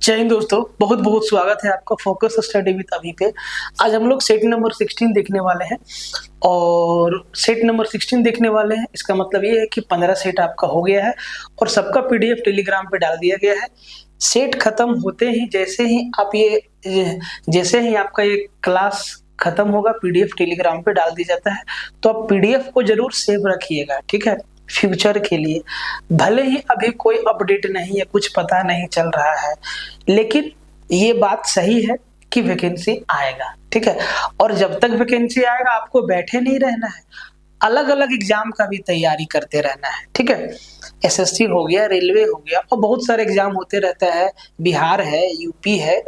जय हिंद दोस्तों, बहुत बहुत स्वागत है आपका फोकस स्टडी विद अभी पे। आज हम लोग सेट नंबर 16 देखने वाले हैं और सेट नंबर 16 देखने वाले हैं। इसका मतलब ये है कि 15 सेट आपका हो गया है और सबका पीडीएफ टेलीग्राम पे डाल दिया गया है। सेट खत्म होते ही जैसे ही आपका ये क्लास खत्म होगा पीडीएफ टेलीग्राम पे डाल दिया जाता है, तो आप पीडीएफ को जरूर सेव रखिएगा, ठीक है, फ्यूचर के लिए। भले ही अभी कोई अपडेट नहीं है, कुछ पता नहीं चल रहा है, लेकिन ये बात सही है कि वैकेंसी आएगा, ठीक है। और जब तक वैकेंसी आएगा आपको बैठे नहीं रहना है, अलग अलग एग्जाम का भी तैयारी करते रहना है, ठीक है। एसएससी हो गया, रेलवे हो गया और बहुत सारे एग्जाम होते रहता है। बिहार है, यूपी है,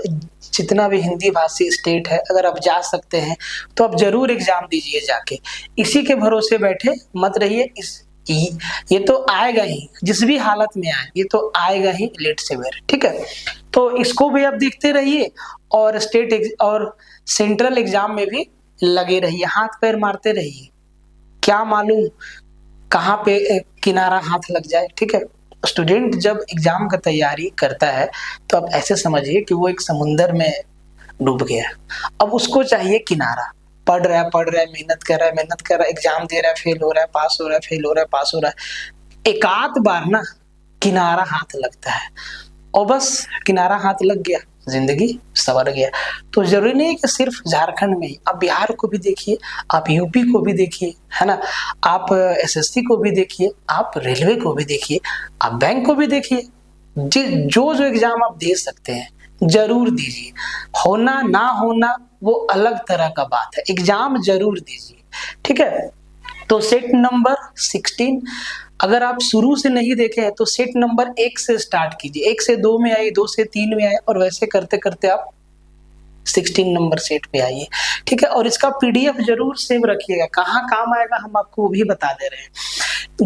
जितना भी हिंदी भाषी स्टेट है, अगर आप जा सकते हैं तो आप जरूर एग्जाम दीजिए जाके। इसी के भरोसे बैठे मत रहिए। ये तो आएगा ही, जिस भी हालत में आए ये तो आएगा ही, लेट से वेर, ठीक है। तो इसको भी आप देखते रहिए और स्टेट और सेंट्रल एग्जाम में भी लगे रहिए, हाथ पैर मारते रहिए। क्या मालूम कहाँ पे किनारा हाथ लग जाए, ठीक है। स्टूडेंट जब एग्जाम का तैयारी करता है तो आप ऐसे समझिए कि वो एक समुंदर में डूब गया, अब उसको चाहिए किनारा। पढ़ रहा है, मेहनत कर रहा है, एग्जाम दे रहा है, फेल हो रहा है, पास हो रहा है, फेल हो रहा है, पास हो रहा है। एक आध बार ना किनारा हाथ लगता है और बस किनारा हाथ लग गया, जिंदगी सवर गया। तो जरूरी नहीं है कि सिर्फ झारखंड में ही, आप बिहार को भी देखिए, आप यूपी को भी देखिए, है ना, आप एसएससी को भी देखिए, आप रेलवे को भी देखिए, आप बैंक को भी देखिए। जो एग्जाम आप दे सकते हैं जरूर दीजिए। होना ना होना वो अलग तरह का बात है, एग्जाम जरूर दीजिए, ठीक है। तो सेट नंबर 16 अगर आप शुरू से नहीं देखे हैं तो सेट नंबर 1 से स्टार्ट कीजिए। 1 से 2 में आइए, 2 से 3 में आए और वैसे करते करते आप 16 नंबर सेट पे आइए, ठीक है। और इसका पीडीएफ जरूर सेव रखिएगा, कहाँ काम आएगा हम आपको वो भी बता दे रहे हैं।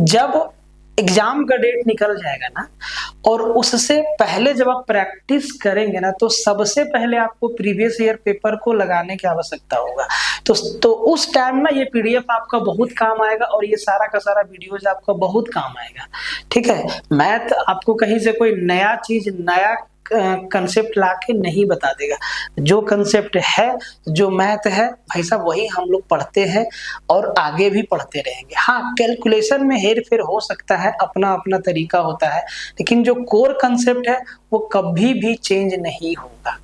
जब एग्जाम का डेट निकल जाएगा ना और उससे पहले जब आप प्रैक्टिस करेंगे ना, तो सबसे पहले आपको प्रीवियस ईयर पेपर को लगाने की आवश्यकता होगा। तो उस टाइम ना ये पीडीएफ आपका बहुत काम आएगा और ये सारा का सारा वीडियोज आपका बहुत काम आएगा, ठीक है। मैथ आपको कहीं से कोई नया चीज, नया कंसेप्ट लाके नहीं बता देगा। जो कंसेप्ट है, जो मैथ है भाई साहब, वही हम लोग पढ़ते हैं और आगे भी पढ़ते रहेंगे। हाँ, कैलकुलेशन में हेर फेर हो सकता है, अपना अपना तरीका होता है, लेकिन जो कोर कंसेप्ट है वो कभी भी चेंज नहीं होगा,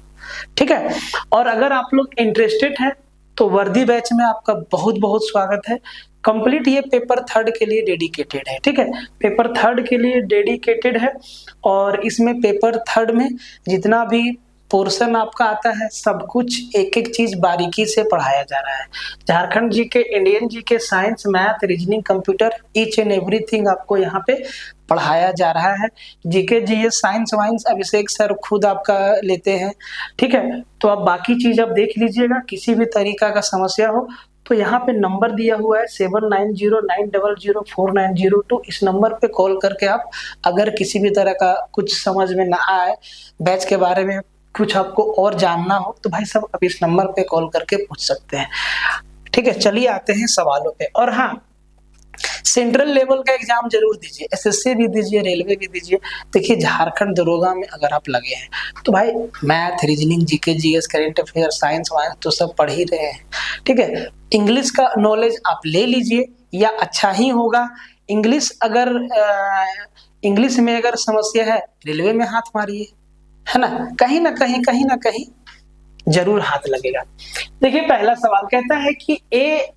ठीक है। और अगर आप लोग इंटरेस्टेड हैं तो वर्दी बैच में आपका बहुत बहुत स्वागत है। कंप्लीट ये पेपर थर्ड के लिए डेडिकेटेड है, ठीक है, पेपर थर्ड के लिए डेडिकेटेड है। और इसमें पेपर थर्ड में जितना भी पोर्शन आपका आता है, सब कुछ एक एक चीज बारीकी से पढ़ाया जा रहा है। Jharkhand GK, Indian GK, science, math, reasoning, computer, each and everything आपको यहाँ पे पढ़ाया जा रहा है। जीके, जीएस, साइंस वाइंस अभिषेक सर खुद आपका लेते हैं, ठीक है। तो आप बाकी चीज आप देख लीजिएगा। किसी भी तरीका का समस्या हो तो यहाँ पे नंबर दिया हुआ है 7909004902। इस नंबर पे कॉल करके आप, अगर किसी भी तरह का कुछ समझ में ना आए, बैच के बारे में कुछ आपको और जानना हो, तो भाई साहब आप इस नंबर पे कॉल करके पूछ सकते हैं, ठीक है। चलिए आते हैं सवालों पे। और हाँ, सेंट्रल लेवल का एग्जाम जरूर दीजिए, एसएससी भी दीजिए, रेलवे भी दीजिए। देखिए, झारखंड दरोगा में अगर आप लगे हैं तो भाई math, reasoning, GK, GS, current affair, science वाइंस तो सब पढ़ ही रहे हैं, ठीक है। इंग्लिश का नॉलेज आप ले लीजिए या अच्छा ही होगा। इंग्लिश इंग्लिश में अगर समस्या है, रेलवे में हाथ मारिए, है ना, कहीं ना कहीं जरूर हाथ लगेगा। देखिए, पहला सवाल कहता है कि ए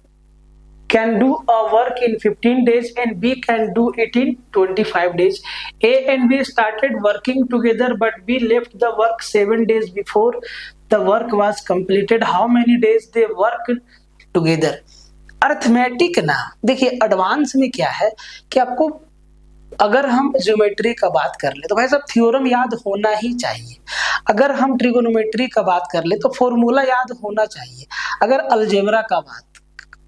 can do a work in 15 days and B can do it in 25 days. A and B started working together but B left the work 7 days before the work was completed. How many days they work together? Arithmetic ना, देखिए advance में क्या है कि आपको, अगर हम geometry का बात कर ले तो भाई साहब थ्योरम याद होना ही चाहिए। अगर हम ट्रिगोनोमेट्री का बात कर ले तो फॉर्मूला याद होना चाहिए। अगर अलजेब्रा का बात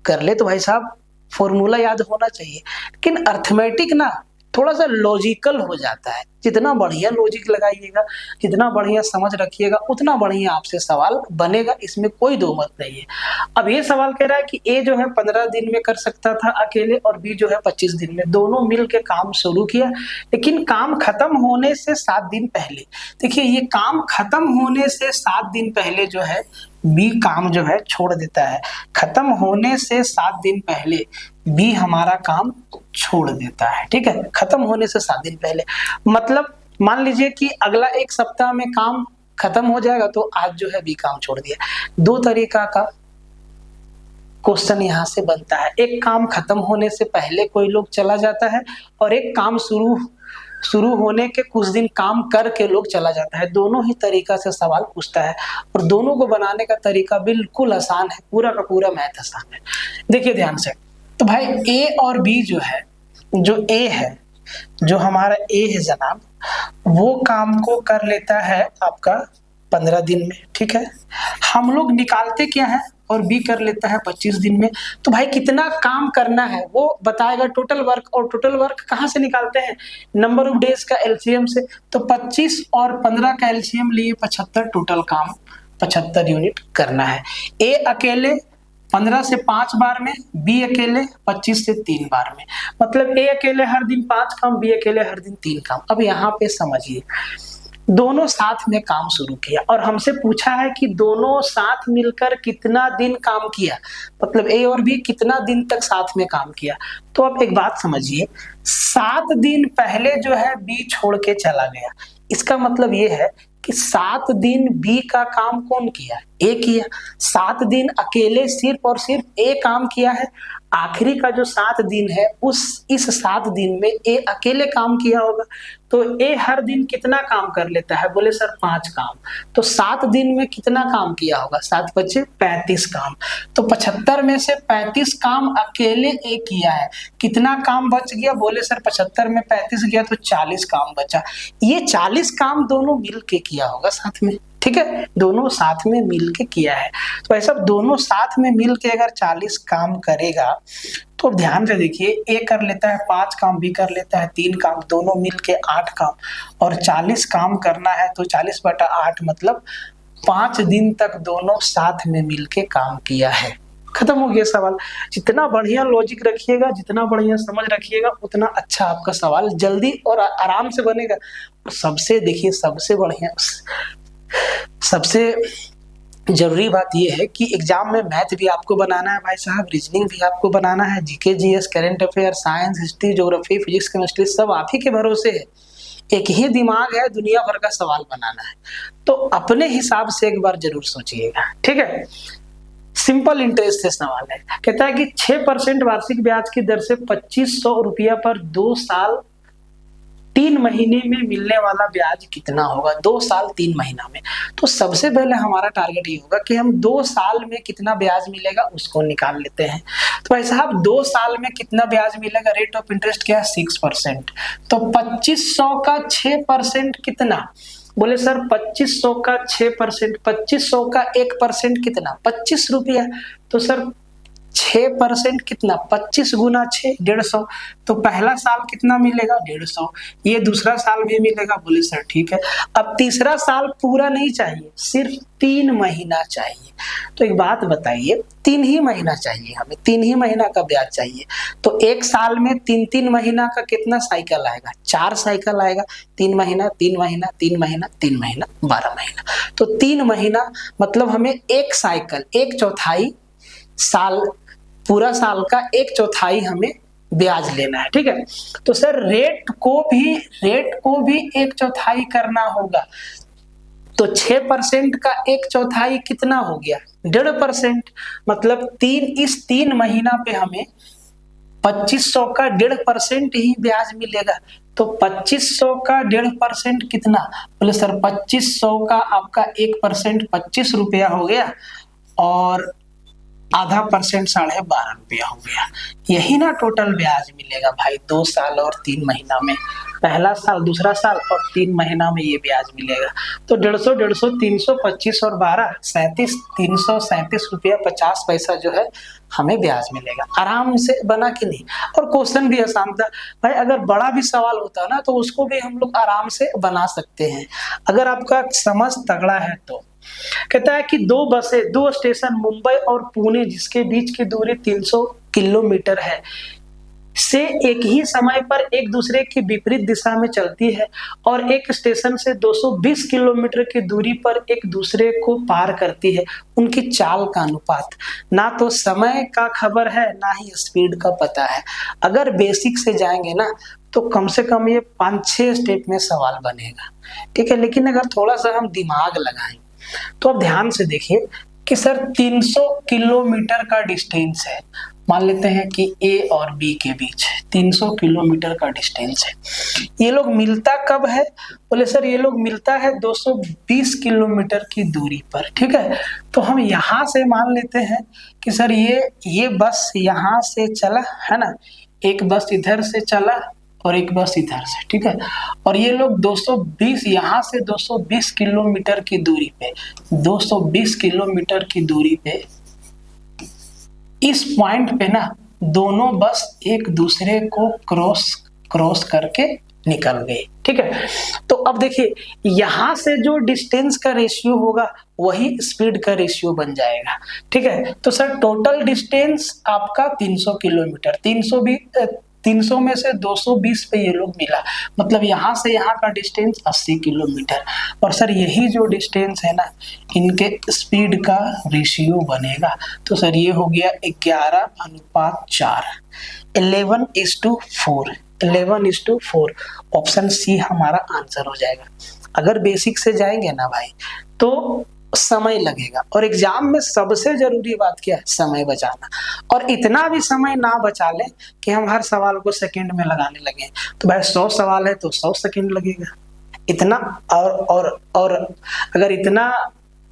कर ले तो भाई साहब फॉर्मूला याद होना चाहिए। लेकिन अर्थमेटिक ना थोड़ा सा लॉजिकल हो जाता है। जितना बढ़िया लॉजिक लगाइएगा, जितना बढ़िया समझ रखिएगा, उतना बढ़िया आपसे सवाल बनेगा, इसमें कोई दो मत नहीं है। अब ये सवाल कह रहा है कि ए जो है 15 दिन में कर सकता था अकेले और बी जो है 25 दिन में, दोनों मिल के काम शुरू किया, लेकिन काम खत्म होने से 7 दिन पहले, देखिए ये काम खत्म होने से 7 दिन पहले जो है बी काम जो है छोड़ देता है। खत्म होने से 7 दिन पहले बी हमारा काम छोड़ देता है, ठीक है, खत्म होने से 7 दिन पहले। मतलब मान लीजिए कि अगला एक सप्ताह में काम खत्म हो जाएगा, तो आज जो है बी काम छोड़ दिया। दो तरीका का क्वेश्चन यहाँ से बनता है, एक काम खत्म होने से पहले कोई लोग चला जाता है और एक काम शुरू होने के कुछ दिन काम करके लोग चला जाता है। दोनों ही तरीका से सवाल पूछता है और दोनों को बनाने का तरीका बिल्कुल आसान है, पूरा का पूरा मैथ आसान है। देखिए ध्यान से, तो भाई ए और बी जो है, जो ए है, जो हमारा ए है जनाब, वो काम को कर लेता है आपका 15 दिन में, ठीक है। हम लोग निकालते क्या है, और बी कर लेता है 25 दिन में। तो भाई कितना काम करना है वो बताएगा टोटल वर्क, और टोटल वर्क कहाँ से निकालते हैं, नंबर ऑफ डेज का एलसीएम से। तो 25 और 15 का एलसीएम लिए 75, टोटल काम 75 यूनिट करना है। ए अकेले 15 से 5 बार में, बी अकेले 25 से 3 बार में। मतलब ए अकेले हर दिन 5 काम, बी अकेले हर दिन 3 काम। अब यहाँ पे समझिए, दोनों साथ में काम शुरू किया और हमसे पूछा है कि दोनों साथ मिलकर कितना दिन काम किया, मतलब ए और बी कितना दिन तक साथ में काम किया। तो अब एक बात समझिए, 7 दिन पहले जो है बी छोड़ के चला गया, इसका मतलब ये है कि 7 दिन बी का काम कौन किया, ए किया। 7 दिन अकेले सिर्फ और सिर्फ ए काम किया है। आखिरी का जो 7 दिन है, इस 7 दिन में ए अकेले काम किया होगा। तो ए हर दिन कितना काम कर लेता है, बोले सर 5 काम। तो 7 दिन में कितना काम किया होगा, 7 बचे 35 काम। तो 75 में से 35 काम अकेले ए किया है। कितना काम बच गया, बोले सर 75 में 35 गया तो 40 काम बचा। ये 40 काम दोनों मिल के किया होगा साथ में, ठीक है, दोनों साथ में मिल के किया है। तो ऐसा दोनों साथ में मिल के अगर 40 काम करेगा, तो ध्यान से देखिए, ए कर लेता है 5 काम, बी कर लेता है 3 काम, दोनों मिल के 8 काम, और 40 काम करना है तो 40/8 मतलब 5 दिन तक दोनों साथ में मिल के काम किया है। खत्म हो गया सवाल। जितना बढ़िया लॉजिक रखिएगा, जितना बढ़िया समझ रखिएगा, उतना अच्छा आपका सवाल जल्दी और आराम से बनेगा। सबसे देखिए, सबसे बढ़िया, सबसे जरूरी बात यह है कि एग्जाम में मैथ भी आपको बनाना है भाई साहब, रीजनिंग भी आपको बनाना है, GK GS, current affair, science, history, geography, physics, chemistry, सब आप ही के भरोसे है। एक ही दिमाग है, दुनिया भर का सवाल बनाना है। तो अपने हिसाब से एक बार जरूर सोचिएगा, ठीक है। सिंपल इंटरेस्ट से सवाल है, कहता है कि 6% वार्षिक ब्याज की दर से 2500 रुपया पर 2 साल 3 महीने में मिलने वाला ब्याज कितना होगा, 2 साल 3 महीना में। तो सबसे पहले हमारा टारगेट ये होगा कि हम 2 साल में कितना ब्याज मिलेगा उसको निकाल लेते हैं। तो भाई साहब 2 साल में कितना ब्याज मिलेगा, रेट ऑफ इंटरेस्ट क्या है, 6%। तो 2500 का 6% कितना, बोले सर 2500 का 6%, 2500 का 1% कितना, 25 रुपया। तो सर 6% कितना, 25 गुना 6, 150। तो पहला साल कितना मिलेगा, 150। ये दूसरा साल भी मिलेगा, बोले सर ठीक है। अब तीसरा साल पूरा नहीं चाहिए, सिर्फ 3 महीना चाहिए। तो एक बात बताइए, 3 ही महीना चाहिए हमें, 3 ही महीना का ब्याज चाहिए। तो एक साल में 3-3 महीना का कितना साइकिल आएगा, 4 साइकिल आएगा। 3 महीना, 3 महीना, 3 महीना, 3 महीना, 12 महीना। तो 3 महीना मतलब हमें एक साइकिल, 1/4 साल, पूरा साल का 1/4 हमें ब्याज लेना है, ठीक है। तो सर रेट को भी 1/4 करना होगा। तो 6% का 1/4 कितना हो गया, 1.5%। मतलब 3 महीना पे हमें 2500 का 1.5% ही ब्याज मिलेगा। तो 2500 का 1.5% कितना, बोले सर 2500 का आपका 1% 25 रुपया हो गया, और 0.5%, 12.5 हो गया। यही ना टोटल ब्याज मिलेगा भाई 2 साल और 3 महीना में, पहला साल, दूसरा साल और 3 महीना में ये ब्याज मिलेगा। तो 150, 325 और 12, 37, 337 रुपया 50 पैसा जो है हमें ब्याज मिलेगा। आराम से बना कि नहीं? और क्वेश्चन भी आसान था भाई। अगर बड़ा भी सवाल होता ना तो उसको भी हम लोग आराम से बना सकते हैं, अगर आपका समझ तगड़ा है तो। कहता है कि दो स्टेशन मुंबई और पुणे जिसके बीच की दूरी 300 किलोमीटर है से एक ही समय पर एक दूसरे की विपरीत दिशा में चलती है और एक स्टेशन से 220 किलोमीटर की दूरी पर एक दूसरे को पार करती है, उनकी चाल का अनुपात। ना तो समय का खबर है ना ही स्पीड का पता है। अगर बेसिक से जाएंगे ना तो कम से कम ये 5-6 स्टेप में सवाल बनेगा, ठीक है। लेकिन अगर थोड़ा सा हम दिमाग लगाएं तो अब ध्यान से देखिए कि सर 300 किलोमीटर का डिस्टेंस है, मान लेते हैं कि ए और बी के बीच 300 किलोमीटर का डिस्टेंस है। ये लोग मिलता कब है? बोले सर ये लोग मिलता है 220 किलोमीटर की दूरी पर, ठीक है। तो हम यहाँ से मान लेते हैं कि सर ये बस यहाँ से चला है ना, एक बस इधर से चला और एक बस इधर से, ठीक है। और ये लोग 220 यहाँ से 220 किलोमीटर की दूरी पे, 220 किलोमीटर की दूरी पे इस पॉइंट पे ना दोनों बस एक दूसरे को क्रॉस करके निकल गए, ठीक है। तो अब देखिए यहां से जो डिस्टेंस का रेशियो होगा वही स्पीड का रेशियो बन जाएगा, ठीक है। तो सर टोटल डिस्टेंस आपका 300 किलोमीटर, 300 में से 220 पे ये लोग मिला, मतलब यहाँ से यहाँ का डिस्टेंस 80 किलोमीटर। और सर यही जो डिस्टेंस है ना इनके स्पीड का रेशियो बनेगा। तो सर ये हो गया 11:4, 11:4, 11:4। ऑप्शन सी हमारा आंसर हो जाएगा। अगर बेसिक से जाएंगे ना भाई तो समय लगेगा, और एग्जाम में सबसे जरूरी बात क्या है? समय बचाना। और इतना भी समय ना बचा ले कि हम हर सवाल को सेकंड में लगाने लगे। तो भाई 100 सवाल है तो 100 सेकंड लगेगा इतना। और अगर इतना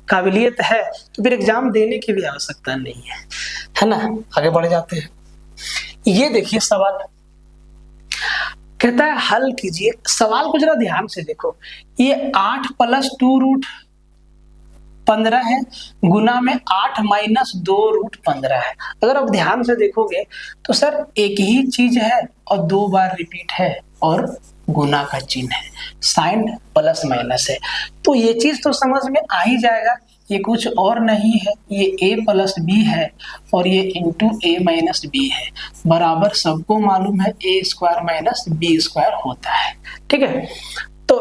काबिलियत है तो फिर एग्जाम देने की भी आवश्यकता नहीं है ना। आगे बढ़ जाते हैं। ये देखिए सवाल कहता है हल कीजिए। सवाल को जरा ध्यान से देखो। ये 8 + 2 √15 है, गुना में 8 - 2 √15 है। अगर आप ध्यान से देखोगे तो सर एक ही चीज है और 2 बार रिपीट है और गुना का चिन्ह है, साइन प्लस माइनस है। तो ये चीज तो समझ में आ ही जाएगा, ये कुछ और नहीं है, ये a + b है और ये इंटू a - b है, बराबर सबको मालूम है a² - b² होता है, ठीक है। तो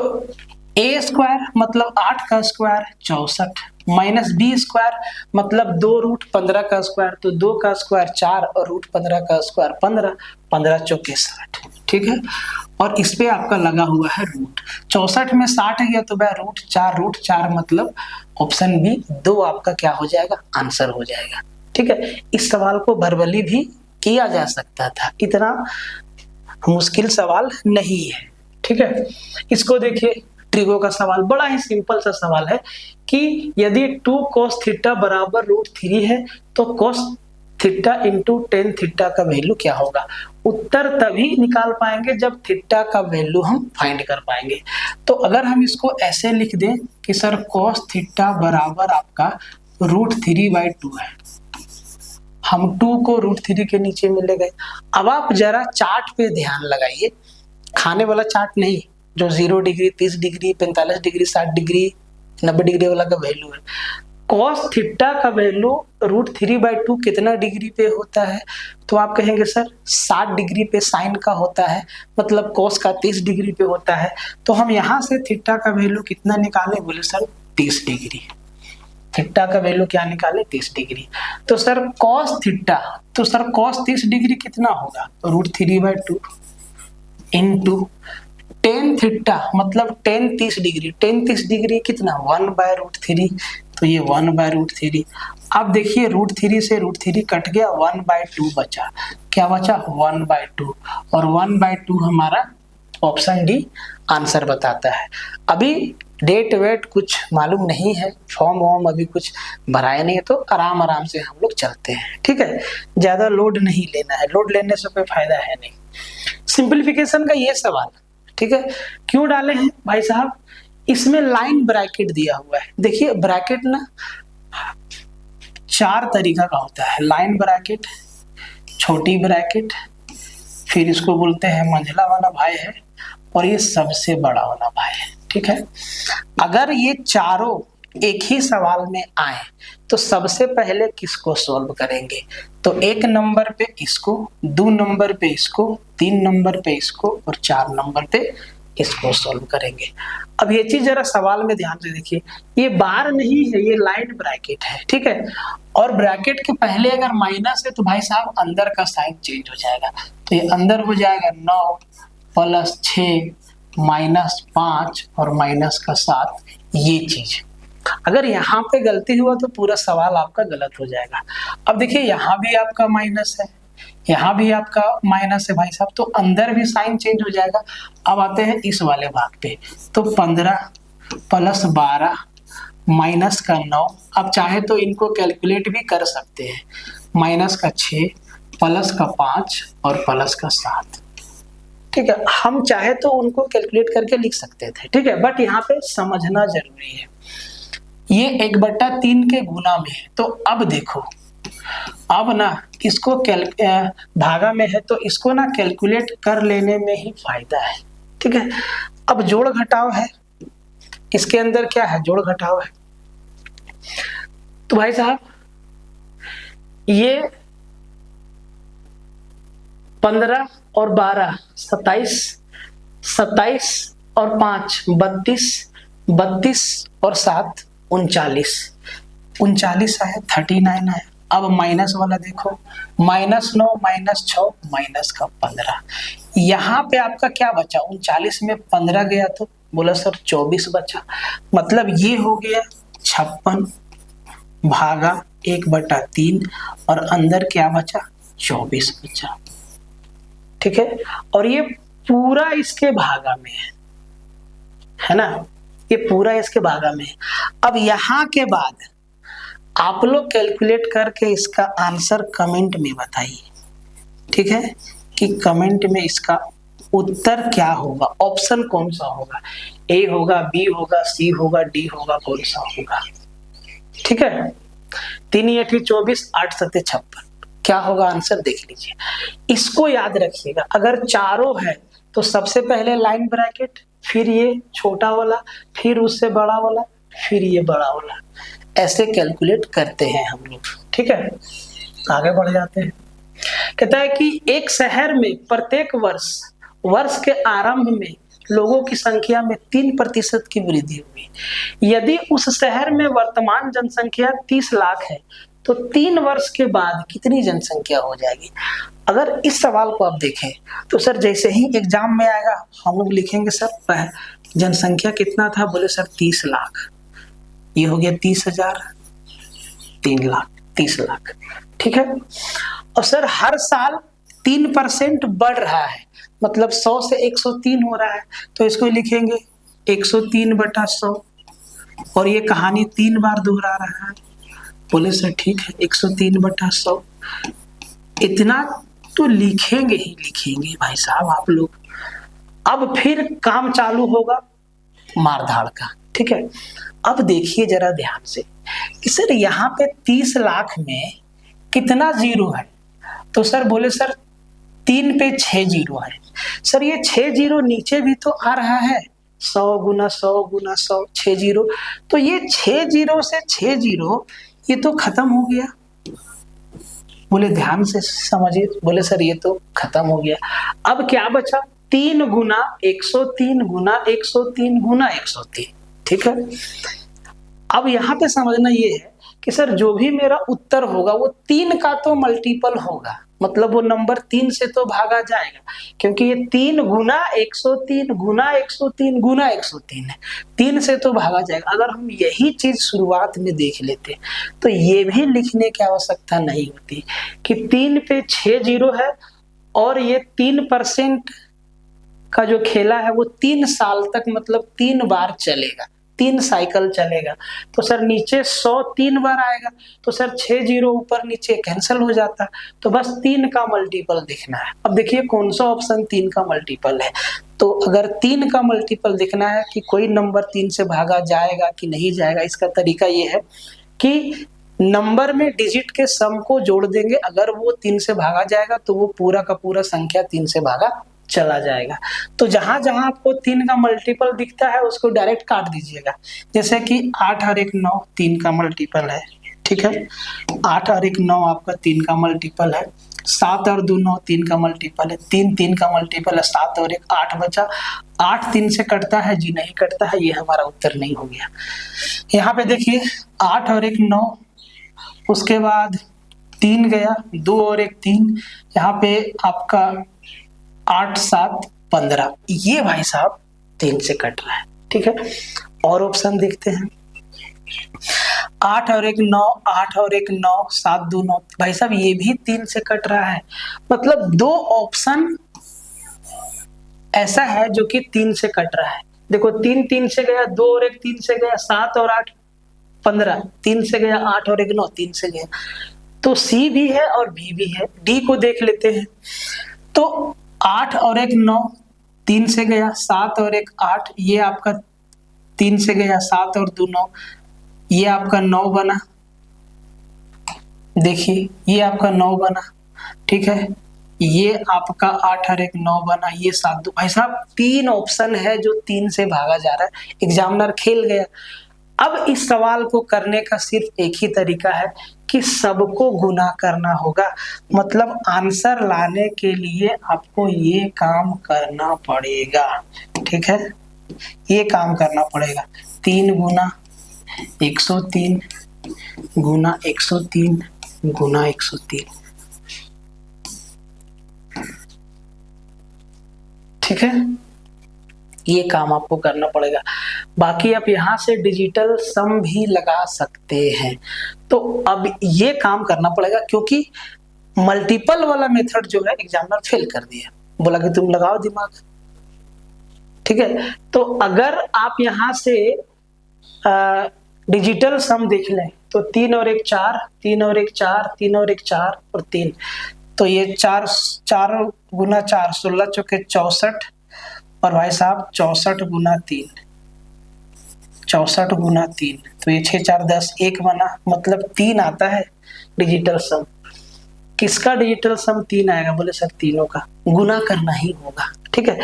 a² मतलब 8 का स्क्वायर 64, माइनस b² मतलब 2 √15 का स्क्वायर, तो 2 का स्क्वायर 4 और √15 का स्क्वायर 15, 15 चौके 60, ठीक है। और इस पे आपका लगा हुआ है रूट। 64 में 60 गया तो वह √4 मतलब ऑप्शन बी 2 आपका क्या हो जाएगा? आंसर हो जाएगा, ठीक है। इस सवाल को वर्बली भी किया जा सकता था, इतना मुश्किल सवाल नहीं है, ठीक है। इसको देखिए, ट्रिगो का सवाल बड़ा ही सिंपल सा सवाल है कि यदि 2 cos थीटा बराबर √3 है तो cos theta into tan theta का वैल्यू क्या होगा? उत्तर तभी निकाल पाएंगे जब थीटा का वैल्यू हम फाइंड कर पाएंगे। तो अगर हम इसको ऐसे लिख दें कि सर cos थीटा बराबर आपका √3/2 है, हम 2 को √3 के नीचे में ले गए। अब आप जरा चार्ट पे ध्यान लगाइए, खाने वाला चार्ट नहीं, जो 0 degree, 30 degree, 45 degree, 60 degree, 90 degree वाला का वैल्यू है। cos थीटा का वैल्यू √3/2 कितना डिग्री पे होता है? तो आप कहेंगे सर 60 डिग्री पे साइन का होता है, मतलब cos का 30 डिग्री पे होता है। तो हम यहाँ से थीटा का वैल्यू कितना निकाले? बोले सर 30 डिग्री। थीटा का वैल्यू क्या निकाले? 30 डिग्री। तो सर cos थीटा, तो सर cos 30 डिग्री कितना होगा? √3/2 इंटू tan थीटा मतलब tan 30 डिग्री, tan 30 डिग्री कितना? 1/√3, तो ये 1/√3। अब देखिए √3 से √3 कट गया, 1/2 बचा। क्या बचा? 1/2, और 1/2 हमारा ऑप्शन डी आंसर बताता है। अभी डेट वेट कुछ मालूम नहीं है, फॉर्म वॉर्म अभी कुछ भराया नहीं है, तो आराम आराम से हम लोग चलते हैं, ठीक है। ज्यादा लोड नहीं लेना है, लोड लेने से कोई फायदा है नहीं। सिंपलीफिकेशन का ये सवाल, ठीक है, क्यों डाले हैं भाई साहब, इसमें लाइन ब्रैकेट दिया हुआ है। देखिए ब्रैकेट ना 4 तरीका का होता है, लाइन ब्रैकेट, छोटी ब्रैकेट, फिर इसको बोलते हैं मंझला वाला भाई है, और ये सबसे बड़ा वाला भाई है, ठीक है। अगर ये चारों एक ही सवाल में आए तो सबसे पहले किसको सॉल्व करेंगे, तो 1 नंबर पे इसको, 2 नंबर पे इसको, 3 नंबर पे इसको और 4 नंबर पे इसको सॉल्व करेंगे। अब ये चीज जरा सवाल में ध्यान से देखिए, ये बार नहीं है, ये लाइन ब्रैकेट है, ठीक है। और ब्रैकेट के पहले अगर माइनस है तो भाई साहब अंदर का साइन चेंज हो जाएगा, तो ये अंदर हो जाएगा 9 + 6 -5 और -7, ये चीज। अगर यहाँ पे गलती हुआ तो पूरा सवाल आपका गलत हो जाएगा। अब देखिए यहाँ भी आपका माइनस है, यहाँ भी आपका माइनस है भाई साहब, तो अंदर भी साइन चेंज हो जाएगा। अब आते हैं इस वाले भाग पे, तो 15 + 12 -9, अब चाहे तो इनको कैलकुलेट भी कर सकते हैं, -6 +5 और +7, ठीक है। हम चाहे तो उनको कैलकुलेट करके लिख सकते थे, ठीक है, बट यहाँ पे समझना जरूरी है, ये 1/3 के गुना में है। तो अब देखो, अब ना इसको भागा में है तो इसको ना कैलकुलेट कर लेने में ही फायदा है, ठीक है। अब जोड़ घटाव है, इसके अंदर क्या है, जोड़ घटाव है। तो भाई साहब ये 15 और 12 27, 27 और 5 32, 32 और 7 39, 39 है, 39 है। अब माइनस वाला देखो, -9 -6 -15, यहाँ पे आपका क्या बचा, 39 में 15 गया तो बोला सर 24 बचा, मतलब ये हो गया 56 भागा 1/3 और अंदर क्या बचा, 24 बचा, ठीक है। और ये पूरा इसके भागा में है ना, ये पूरा इसके भागा में है। अब यहाँ के बाद आप लोग कैलकुलेट करके इसका आंसर कमेंट में बताइए, ठीक है, कि कमेंट में इसका उत्तर क्या होगा, ऑप्शन कौन सा होगा, ए होगा, बी होगा, सी होगा, डी होगा, कौन सा होगा, ठीक है। 3 × 8 = 24, 8 × 7 = 56, क्या होगा आंसर देख लीजिए। इसको याद रखिएगा, अगर चारों है तो सबसे पहले लाइन ब्रैकेट, फिर ये छोटा वाला, फिर उससे बड़ा वाला, फिर ये बड़ा वाला, ऐसे कैलकुलेट करते हैं हम लोग, ठीक है। आगे बढ़ जाते हैं। कहता है कि एक शहर में प्रत्येक वर्ष के आरंभ में लोगों की संख्या में 3% की वृद्धि हुई। यदि उस शहर में वर्तमान जनसंख्या 30 लाख है तो 3 वर्ष के बाद कितनी जनसंख्या हो जाएगी। अगर इस सवाल को आप देखें तो सर जैसे ही एग्जाम में आएगा हम लोग लिखेंगे सर जनसंख्या कितना था, बोले सर 30 लाख, ये हो गया 30,000, 3 लाख, 30 लाख, ठीक है। और सर हर साल 3% बढ़ रहा है, मतलब 100 से 103 हो रहा है, तो इसको लिखेंगे 103/100, और ये कहानी 3 बार दोहरा रहा है, बोले सर ठीक है 103/100, इतना तो लिखेंगे ही लिखेंगे भाई साहब आप लोग। अब फिर काम चालू होगा मारधाड़ का, ठीक है। अब देखिए जरा ध्यान से कि सर यहाँ पे 30 लाख में कितना जीरो है, तो सर बोले सर 3 पे 6 जीरो है। सर ये 6 जीरो नीचे भी तो आ रहा है, 100 × 100 × 100, 6 जीरो, तो ये 6 जीरो से 6 जीरो ये तो खत्म हो गया। बोले ध्यान से समझिए, बोले सर ये तो खत्म हो गया। अब क्या बचा, 3 × 103 × 103 × 103, ठीक है। अब यहाँ पे समझना ये है कि सर जो भी मेरा उत्तर होगा वो 3 का तो मल्टीपल होगा, मतलब वो नंबर 3 से तो भागा जाएगा, क्योंकि ये 3 × 103 × 103 × 103 है, 3 से तो भागा जाएगा। अगर हम यही चीज शुरुआत में देख लेते तो ये भी लिखने की आवश्यकता नहीं होती कि 3 पे 6 जीरो है और ये 3% का जो खेला है वो 3 साल तक मतलब 3 बार चलेगा, 3 साइकिल चलेगा। तो सर नीचे 100 3 बार आएगा, तो सर 6 जीरो ऊपर नीचे कैंसिल हो जाता, तो बस 3 का मल्टीपल दिखना है। अब देखिए कौन सा ऑप्शन 3 का मल्टीपल है। तो अगर 3 का मल्टीपल दिखना है कि कोई नंबर 3 से भागा जाएगा कि नहीं जाएगा, इसका तरीका ये है कि नंबर में डिजिट के सम को जोड़ देंगे, अगर वो 3 से भागा जाएगा तो वो पूरा का पूरा संख्या 3 से भागा चला जाएगा। तो जहां जहां आपको 3 का मल्टीपल दिखता है उसको डायरेक्ट काट दीजिएगा। जैसे कि 8 और 1 9 3 का मल्टीपल है, ठीक है, 8 और 1 9 आपका 3 का मल्टीपल है। 7 और 2 9 3 का मल्टीपल है, 3 3 का मल्टीपल है, 7 और 1 8 बचा। 8 3 से कटता है जी, नहीं कटता है, ये हमारा उत्तर नहीं हो गया। यहाँ पे देखिए 8 और 1 9, उसके बाद 3 गया, 2 और 1 3, यहाँ पे आपका 8 7 15, ये भाई साहब 3 से कट रहा है, ठीक है। और ऑप्शन देखते हैं, 8 और 1 9, 8 और 1 9, 7 2 9, भाई साहब ये भी 3 से कट रहा है। मतलब 2 ऑप्शन ऐसा है जो कि 3 से कट रहा है। देखो 3 3 से गया, 2 और 1 3 से गया, 7 और 8 15 3 से गया, 8 और 1 9 3 से गया। तो सी भी है और बी भी है। डी को देख लेते हैं, तो 8 और 1 9 3 से गया, 7 और 1 8, ये आपका 3 से गया, 7 और 2 9, ये आपका 9 बना। देखिए ये आपका 9 बना, ठीक है, ये आपका 8 और 1 9 बना, ये 7 2, भाई साहब 3 ऑप्शन है जो 3 से भागा जा रहा है। एग्जामिनर खेल गया। अब इस सवाल को करने का सिर्फ एक ही तरीका है कि सबको गुना करना होगा। मतलब आंसर लाने के लिए आपको ये काम करना पड़ेगा, ठीक है, ये काम करना पड़ेगा। 3 गुना 103 गुना 103 गुना 103, ठीक है, ये काम आपको करना पड़ेगा। बाकी आप यहाँ से डिजिटल सम भी लगा सकते हैं। तो अब ये काम करना पड़ेगा क्योंकि मल्टीपल वाला मेथड जो है एग्जामिनर फेल कर दिया, बोला कि तुम लगाओ दिमाग, ठीक है। तो अगर आप यहाँ से डिजिटल सम देख लें तो 3 और 1 4, 3 और 1 4, 3 और 1 4 और 3, तो ये 4 गुना 4 16 चौके 64, और भाई साहब 64 गुना 3 64 गुना 3, तो ये 6 4 10 1 बना, मतलब 3 आता है डिजिटल सम। किसका डिजिटल सम 3 आएगा? बोले सर तीनों का गुना करना ही होगा, ठीक है।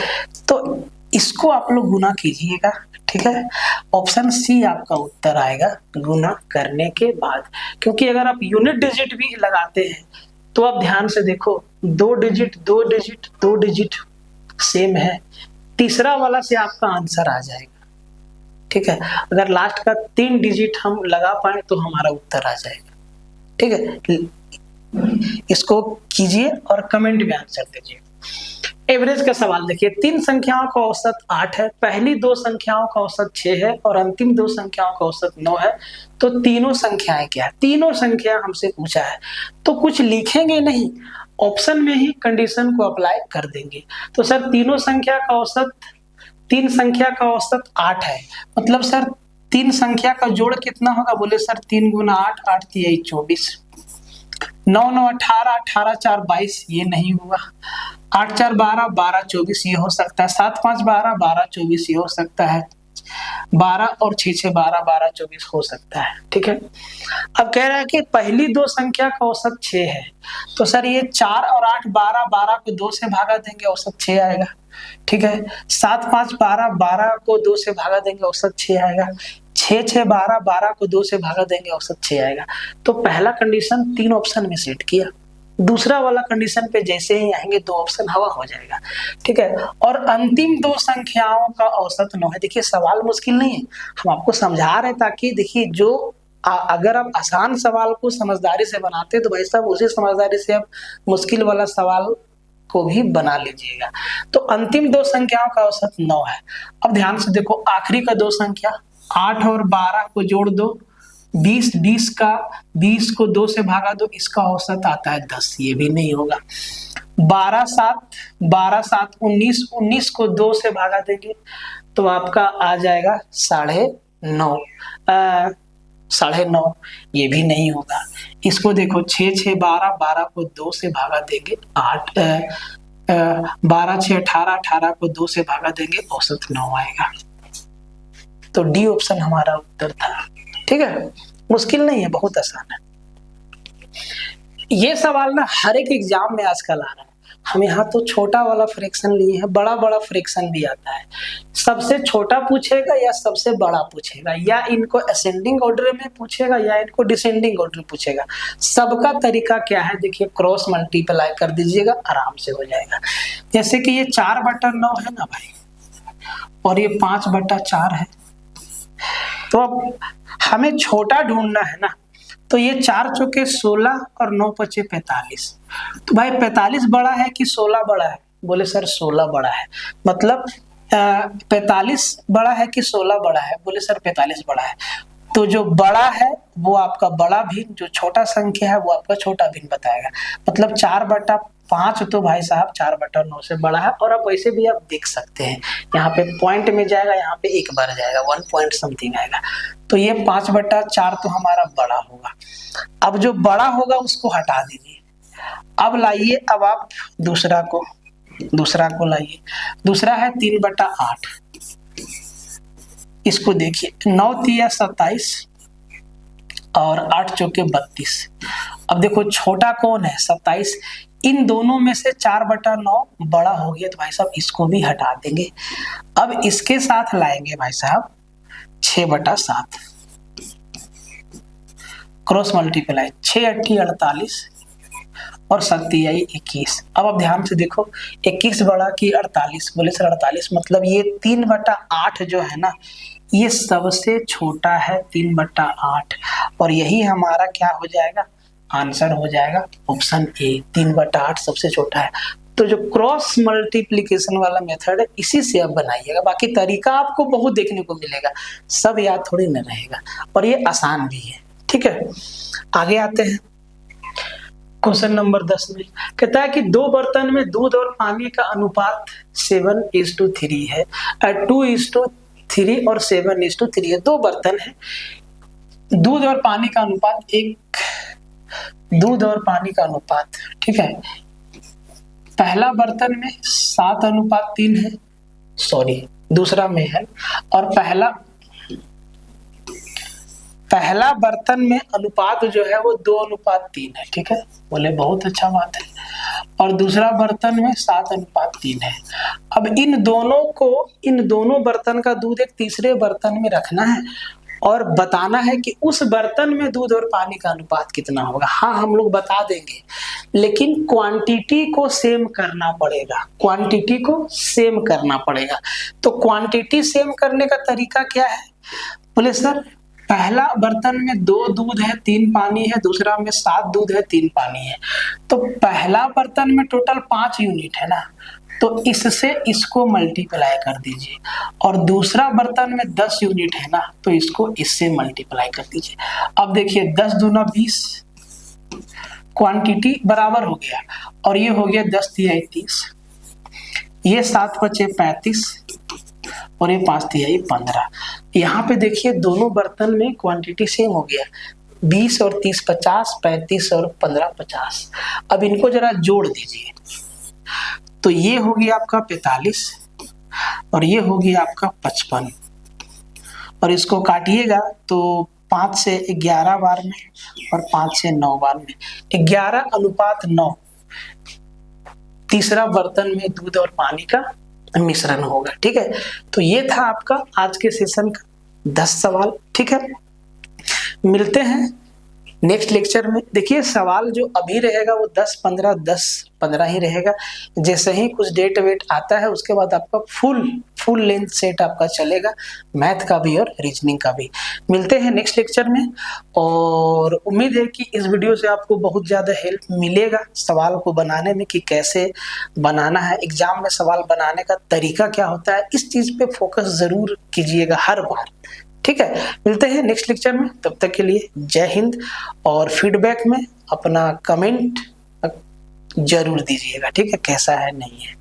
तो इसको आप लोग गुना कीजिएगा, ठीक है। ऑप्शन सी आपका उत्तर आएगा गुना करने के बाद, क्योंकि अगर आप यूनिट डिजिट भी लगाते हैं तो आप ध्यान से देखो 2 डिजिट 2 डिजिट 2 डिजिट सेम है, तीसरा वाला से आपका आंसर आ जाएगा, ठीक है। अगर लास्ट का 3 डिजिट हम लगा पाए तो हमारा उत्तर आ जाएगा, ठीक है। इसको कीजिए और कमेंट में आंसर दीजिए। एवरेज का सवाल देखिए, 3 संख्याओं का औसत 8 है, पहली 2 संख्याओं का औसत 6 है और अंतिम 2 संख्याओं का औसत 9 है। तो तीनों संख्याएं क्या है? तीनों संख्या हमसे पूछा है, तो कुछ लिखेंगे नहीं, ऑप्शन में ही कंडीशन को अप्लाई कर देंगे। तो सर तीनों संख्या का औसत, 3 संख्या का औसत 8 है, मतलब सर 3 संख्या का जोड़ कितना होगा? बोले सर 3 गुना 8, 8 3 24, 9 9 18, 18 4 22, ये नहीं हुआ। 8 4 12, 12 24, ये हो सकता है। 7 5 12, 12 24, ये हो सकता है। 12 और 6 6 12, 12 24 हो सकता है, ठीक है। अब कह रहा है कि पहली 2 संख्या का औसत 6 है, तो सर ये 4 और 8 12, 12 को 2 से भागा देंगे औसत 6 आएगा, ठीक है। 7 5 12, 12 को 2 से भागा देंगे औसत 6 आएगा। 6 6 12, 12 को 2 से भागा देंगे औसत 6 आएगा। तो पहला कंडीशन 3 ऑप्शन में सेट किया, दूसरा वाला कंडीशन पे जैसे ही आएंगे 2 ऑप्शन हवा हो जाएगा, ठीक है। और अंतिम 2 संख्याओं का औसत 9 है। देखिए सवाल मुश्किल नहीं है, हम आपको समझा रहे हैं ताकि देखिए जो अगर आप आसान सवाल को समझदारी से बनाते तो भाई साहब उसी समझदारी से आप मुश्किल वाला सवाल को भी बना लीजिएगा। तो अंतिम 2 संख्याओं का औसत 9 है। अब ध्यान से देखो आखिरी का 2 संख्या 8 और 12 को जोड़ दो 20 20 को 2 से भागा दो, इसका औसत आता है 10, ये भी नहीं होगा। 12 7 19, 19 को 2 से भागा देंगे तो आपका आ जाएगा 9.5, 9.5, ये भी नहीं होगा। इसको देखो 6 6 12, 12 को 2 से भागा देंगे 8, 12 6 18, 18 को 2 से भागा देंगे औसत 9 आएगा। तो डी ऑप्शन हमारा उत्तर था। ठीक है, मुश्किल नहीं है, बहुत आसान है। ये सवाल ना हर एक एग्जाम में आजकल आ रहा है। हम यहाँ तो छोटा वाला फ्रैक्शन लिए हैं, बड़ा बड़ा फ्रैक्शन भी आता है। सबसे छोटा पूछेगा या सबसे बड़ा पूछेगा, या इनको असेंडिंग ऑर्डर में पूछेगा या इनको डिसेंडिंग ऑर्डर में पूछेगा। सबका तरीका क्या है, देखिए क्रॉस मल्टीप्लाई कर दीजिएगा, आराम से हो जाएगा। जैसे कि ये 4/9 है ना भाई, और ये 5/4 है। तो अब हमें छोटा ढूंढना है ना, तो ये 4 चौके 16 और 9 पचे 45। तो भाई 45 बड़ा है कि 16 बड़ा है? बोले सर 16 बड़ा है। मतलब 45 बड़ा है कि 16 बड़ा है? बोले सर 45 बड़ा है। तो जो बड़ा है वो आपका बड़ा भिन्न, जो छोटा संख्या है वो आपका छोटा भिन्न बताएगा। मतलब 4/5 तो भाई साहब 4/9 से बड़ा है। और अब वैसे भी आप देख सकते हैं, यहाँ पे पॉइंट में जाएगा, यहाँ पे 1 बार जाएगा, 1 पॉइंट समथिंग आएगा। तो ये 5/4 तो हमारा बड़ा होगा। अब जो बड़ा होगा उसको हटा दीजिए। अब लाइए, अब आप दूसरा को लाइए। दूसरा है 3/8। इसको देखिए, 9 तिया 27 और 8 चौके 32। अब देखो छोटा कौन है? 27। इन दोनों में से 4/9 बड़ा हो गया, तो भाई साहब इसको भी हटा देंगे। अब इसके साथ लाएंगे भाई साहब 6/7, क्रॉस मल्टीप्लाई, 6 8 48 और 7 21। अब आप ध्यान से देखो, 21 बड़ा कि 48? बोले सर 48। मतलब ये 3/8 जो है ना, ये सबसे छोटा है 3/8, और यही हमारा क्या हो जाएगा, आंसर हो जाएगा ऑप्शन ए, 3/8 सबसे छोटा है। तो जो क्रॉस मल्टीप्लिकेशन वाला मेथड है, इसी से आप बनाइएगा। बाकी तरीका आपको बहुत देखने को मिलेगा, सब याद थोड़ी न रहेगा, और ये आसान भी है। ठीक है, आगे आते हैं। क्वेश्चन नंबर 10 में कहता है कि 2 बर्तन में दूध और पानी का अनुपात 7:3 है, 2:3 और 7:3 है। 2 बर्तन है, दूध और पानी का अनुपात दूध और पानी का अनुपात, ठीक है। पहला बर्तन में 7:3 है, सॉरी दूसरा में है, और पहला बर्तन में अनुपात जो है वो 2:3 है, ठीक है। बोले बहुत अच्छा बात है। और दूसरा बर्तन में 7:3 है। अब इन दोनों बर्तन का दूध एक तीसरे बर्तन में रखना है और बताना है कि उस बर्तन में दूध और पानी का अनुपात कितना होगा। हाँ, हम लोग बता देंगे, लेकिन क्वांटिटी को सेम करना पड़ेगा। तो क्वांटिटी सेम करने का तरीका क्या है? बोले सर पहला बर्तन में 2 दूध है 3 पानी है, दूसरा में 7 दूध है 3 पानी है। तो पहला बर्तन में टोटल 5 यूनिट है ना, तो इससे इसको मल्टीप्लाई कर दीजिए। और दूसरा बर्तन में 10 यूनिट है ना, तो इसको इससे मल्टीप्लाई कर दीजिए। अब देखिए 10 दूना 20, क्वांटिटी बराबर हो गया, और ये हो गया 10 तिहाई 30, ये 7 पचे 35 और ये 5 तिहाई 15। यहाँ पे देखिए दोनों बर्तन में क्वांटिटी सेम हो गया, 20 और 30 50, 35 और 15 50। अब इनको जरा जोड़ दीजिए, तो ये हो गया आपका 45 और ये हो गया आपका 55, और इसको काटिएगा तो 5 से 11 बार में और 5 से 9 बार में, 11:9 तीसरा बर्तन में दूध और पानी का मिश्रण होगा। ठीक है, तो ये था आपका आज के सेशन का 10 सवाल। ठीक है, मिलते हैं नेक्स्ट लेक्चर में। देखिए सवाल जो अभी रहेगा वो 10-15 ही रहेगा। जैसे ही कुछ डेट वेट आता है उसके बाद आपका फुल लेंथ सेट आपका चलेगा, मैथ का भी और रीजनिंग का भी। मिलते हैं नेक्स्ट लेक्चर में, और उम्मीद है कि इस वीडियो से आपको बहुत ज़्यादा हेल्प मिलेगा सवाल को बनाने में, कि कैसे बनाना है, एग्जाम में सवाल बनाने का तरीका क्या होता है। इस चीज़ पे फोकस ज़रूर कीजिएगा हर बार, ठीक है, मिलते हैं नेक्स्ट लेक्चर में, तब तक के लिए जय हिंद। और फीडबैक में अपना कमेंट जरूर दीजिएगा, ठीक है, कैसा है नहीं है।